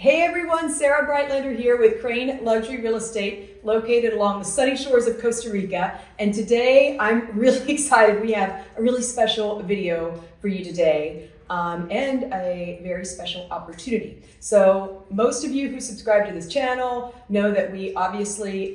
Hey everyone, Sarah Breitlander here with KRAIN Luxury Real Estate, located along the sunny shores of Costa Rica. And today I'm really excited. We have a really special video for you today and a very special opportunity. So most of you who subscribe to this channel know that we obviously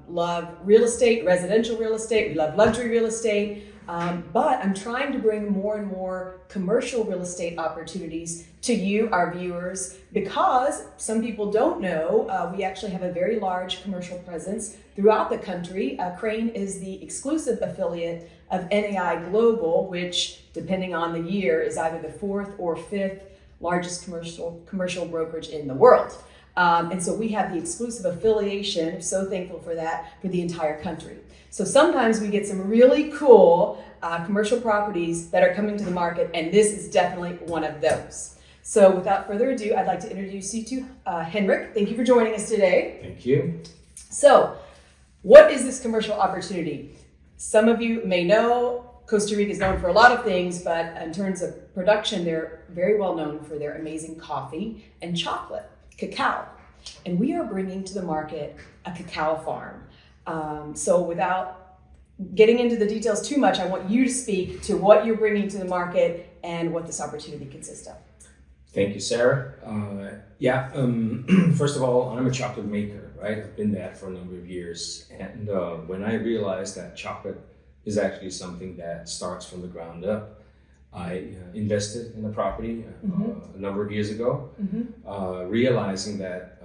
love real estate, residential real estate. We love luxury real estate. But I'm trying to bring more and more commercial real estate opportunities to you, our viewers, because some people don't know, we actually have a very large commercial presence throughout the country. KRAIN is the exclusive affiliate of NAI Global, which, depending on the year, is either the fourth or fifth largest commercial brokerage in the world. And so we have the exclusive affiliation, so thankful for that, for the entire country. So sometimes we get some really cool commercial properties that are coming to the market, and this is definitely one of those. So without further ado, I'd like to introduce you to Henrik. Thank you for joining us today. Thank you. So what is this commercial opportunity? Some of you may know Costa Rica is known for a lot of things, but in terms of production, they're very well known for their amazing coffee and chocolate, cacao. And we are bringing to the market a cacao farm. So without getting into the details too much, I want you to speak to what you're bringing to the market and what this opportunity consists of. Thank you, Sarah. First of all, I'm a chocolate maker, right? I've been that for a number of years. And when I realized that chocolate is actually something that starts from the ground up, I invested in a property a number of years ago, realizing that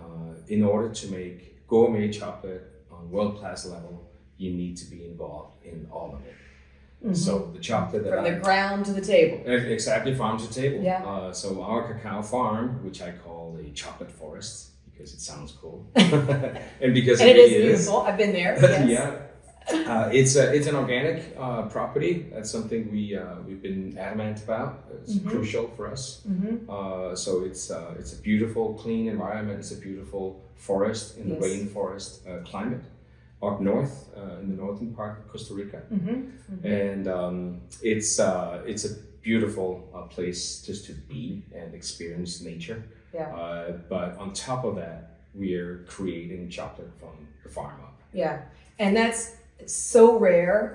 in order to make gourmet chocolate on world-class level, you need to be involved in all of it. So the chocolate that from the ground to the table. Exactly, farm to table. Yeah. So our cacao farm, which I call a chocolate forest because it sounds cool, and because and it is really beautiful. I've been there. Yes. Yeah. It's an organic property. That's something we've been adamant about. It's crucial for us. So it's a beautiful, clean environment. It's a beautiful forest in the rainforest climate up north in the northern part of Costa Rica, and it's a beautiful place just to be and experience nature. Yeah. But on top of that, we're creating chocolate from the farm up. Yeah, and that's so rare.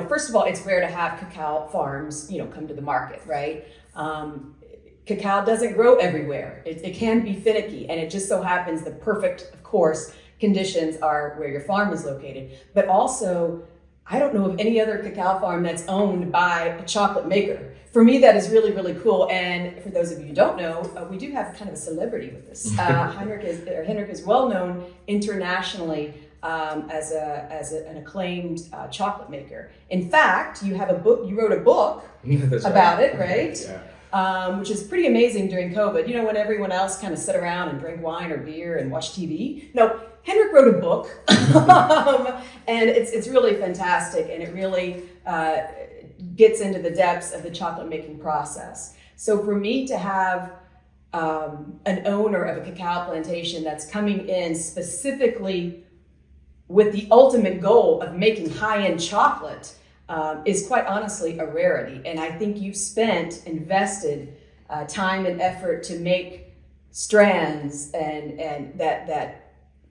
First of all, it's rare to have cacao farms, come to the market, right? Cacao doesn't grow everywhere. It can be finicky, and it just so happens the perfect, of course, conditions are where your farm is located. But also, I don't know of any other cacao farm that's owned by a chocolate maker. For me, that is really, really cool. And for those of you who don't know, we do have kind of a celebrity with this. Henrik is well known internationally as an acclaimed chocolate maker. In fact, you wrote a book about it, right? Yeah. Which is pretty amazing during COVID. When everyone else kind of sit around and drink wine or beer and watch TV. No, Henrik wrote a book, and it's really fantastic, and it really gets into the depths of the chocolate making process. So for me to have an owner of a cacao plantation that's coming in specifically with the ultimate goal of making high-end chocolate is quite honestly a rarity. And I think you've invested time and effort to make strands and that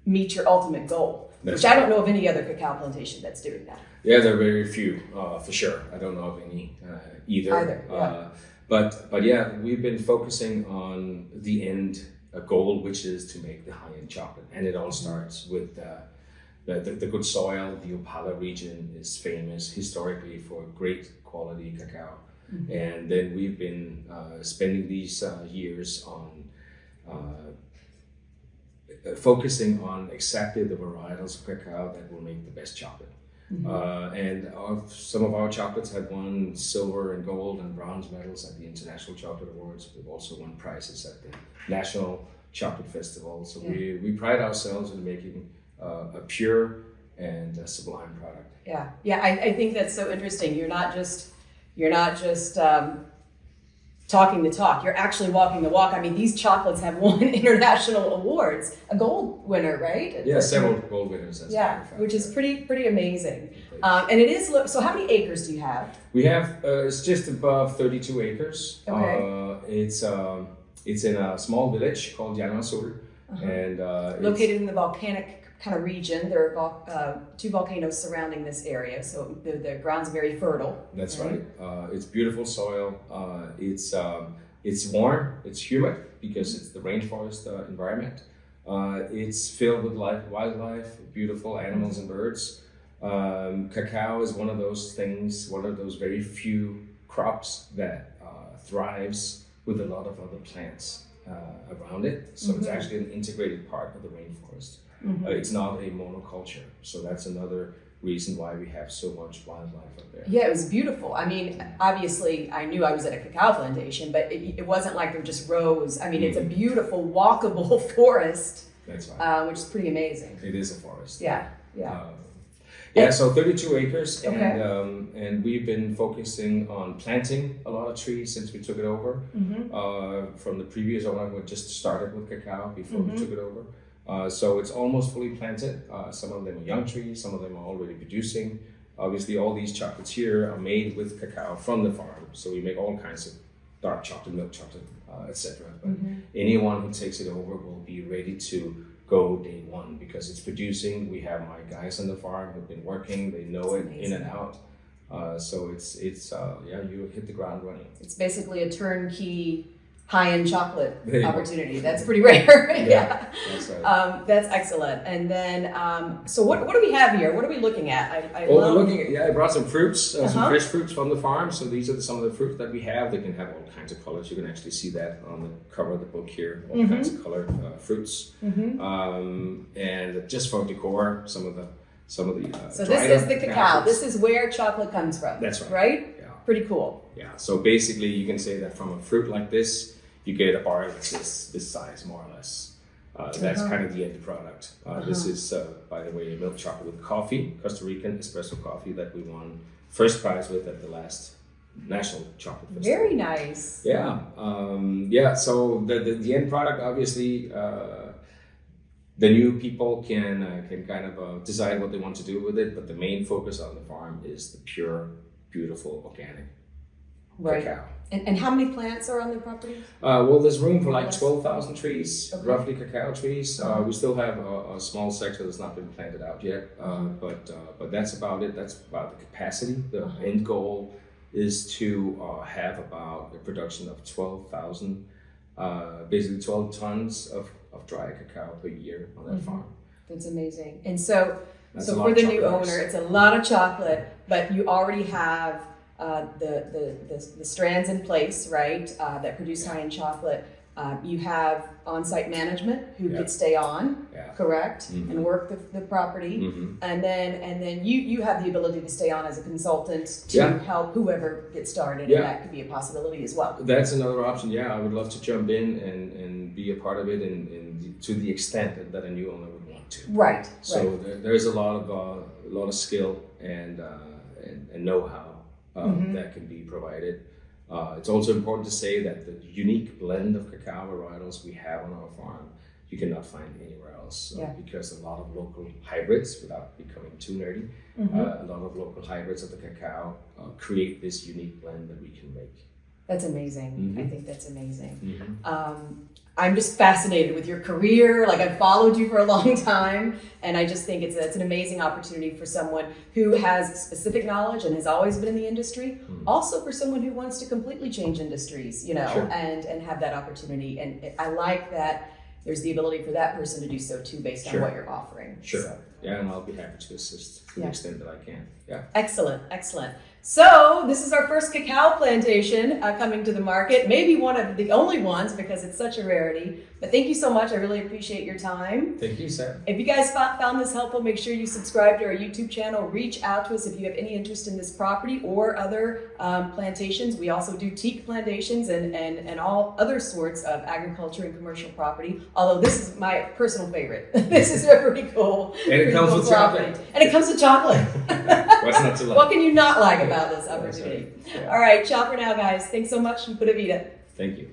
meet your ultimate goal, which I don't know of any other cacao plantation that's doing that. Yeah, there are very few, for sure. I don't know of any either. Yeah. But yeah, we've been focusing on the end goal, which is to make the high-end chocolate. And it all starts with the good soil. The Upala region is famous historically for great quality cacao. And then we've been spending these years on focusing on exactly the varietals of cacao that will make the best chocolate. And some of our chocolates have won silver and gold and bronze medals at the International Chocolate Awards. We've also won prizes at the National Chocolate Festival. So we pride ourselves in making a pure and a sublime product. Yeah. I think that's so interesting. You're not just talking the talk. You're actually walking the walk. I mean, these chocolates have won international awards. A gold winner, right? Yeah, several gold winners. Which is pretty amazing. And it is. So, how many acres do you have? We have it's just above 32 acres. Okay. It's It's in a small village called Llanos, and located in the volcanic kind of region. There are two volcanoes surrounding this area, so the ground's very fertile. That's right. It's beautiful soil. It's warm. It's humid because it's the rainforest environment. It's filled with wildlife, beautiful animals and birds. Cacao is one of those things, one of those very few crops that thrives with a lot of other plants around it. So it's actually an integrated part of the rainforest. It's not a monoculture. So that's another reason why we have so much wildlife up there. Yeah, it was beautiful. I mean, obviously, I knew I was at a cacao plantation, but it wasn't like they're just rows. I mean, it's a beautiful, walkable forest. That's right. Which is pretty amazing. It is a forest. Yeah. So 32 acres, and we've been focusing on planting a lot of trees since we took it over. From the previous owner who had just started with cacao before we took it over. So it's almost fully planted. Some of them are young trees, some of them are already producing. Obviously, all these chocolates here are made with cacao from the farm. So we make all kinds of dark chocolate, milk chocolate, etc. But anyone who takes it over will be ready to go day one because it's producing. We have my guys on the farm who've been working. They know it in and out. So it's you hit the ground running. It's basically a turnkey high-end chocolate opportunity. That's pretty rare. Yeah, that's right. That's excellent. And then, so what do we have here? What are we looking at? We're looking at, I brought some fruits, some fresh fruits from the farm. So these are some of the fruits that we have. They can have all kinds of colors. You can actually see that on the cover of the book here, all kinds of colored fruits. And just for decor, some of the so this is the cacao. This is where chocolate comes from. That's right. Right? Yeah. Pretty cool. Yeah. So basically, you can say that from a fruit like this, you get a bar that's this size, more or less. That's kind of the end product. This is, by the way, milk chocolate with coffee, Costa Rican espresso coffee that we won first prize with at the last National Chocolate Festival. Very nice. Yeah. So the end product, obviously, the new people can kind of decide what they want to do with it, but the main focus on the farm is the pure, beautiful, organic cacao. And how many plants are on the property? Well, there's room for like 12,000 trees, roughly cacao trees. We still have a small sector that's not been planted out yet, but that's about it. That's about the capacity. The end goal is to have about a production of 12,000, basically 12 tons of dry cacao per year on that farm. That's amazing. And so for the new owner, it's a lot of chocolate, but you already have the strands in place, right, that produce high-end chocolate. You have on-site management who could stay on, correct, and work the property, and then you have the ability to stay on as a consultant to help whoever gets started, and that could be a possibility as well. That's another option. Yeah, I would love to jump in and be a part of it, and to the extent that a new owner would want to. Right. So there's a lot of skill and know-how that can be provided. It's also important to say that the unique blend of cacao varietals we have on our farm, you cannot find anywhere else because a lot of local hybrids, without becoming too nerdy, a lot of local hybrids of the cacao create this unique blend that we can make. That's amazing. I think that's amazing. I'm just fascinated with your career. Like, I've followed you for a long time, and I just think it's an amazing opportunity for someone who has specific knowledge and has always been in the industry. Also for someone who wants to completely change industries, and have that opportunity. And I like that there's the ability for that person to do so too, based on what you're offering. So. Yeah, and I'll be happy to assist to the extent that I can. Yeah. Excellent. So this is our first cacao plantation coming to the market. Maybe one of the only ones because it's such a rarity. But thank you so much. I really appreciate your time. Thank you, Sarah. If you guys found this helpful, make sure you subscribe to our YouTube channel. Reach out to us if you have any interest in this property or other plantations. We also do teak plantations and all other sorts of agriculture and commercial property. Although this is my personal favorite. This is pretty cool. And it comes with chocolate. And it comes with chocolate. What's not to like? What can you not like about this opportunity? Right. All right, ciao for now, guys. Thanks so much, and pura vida. Thank you.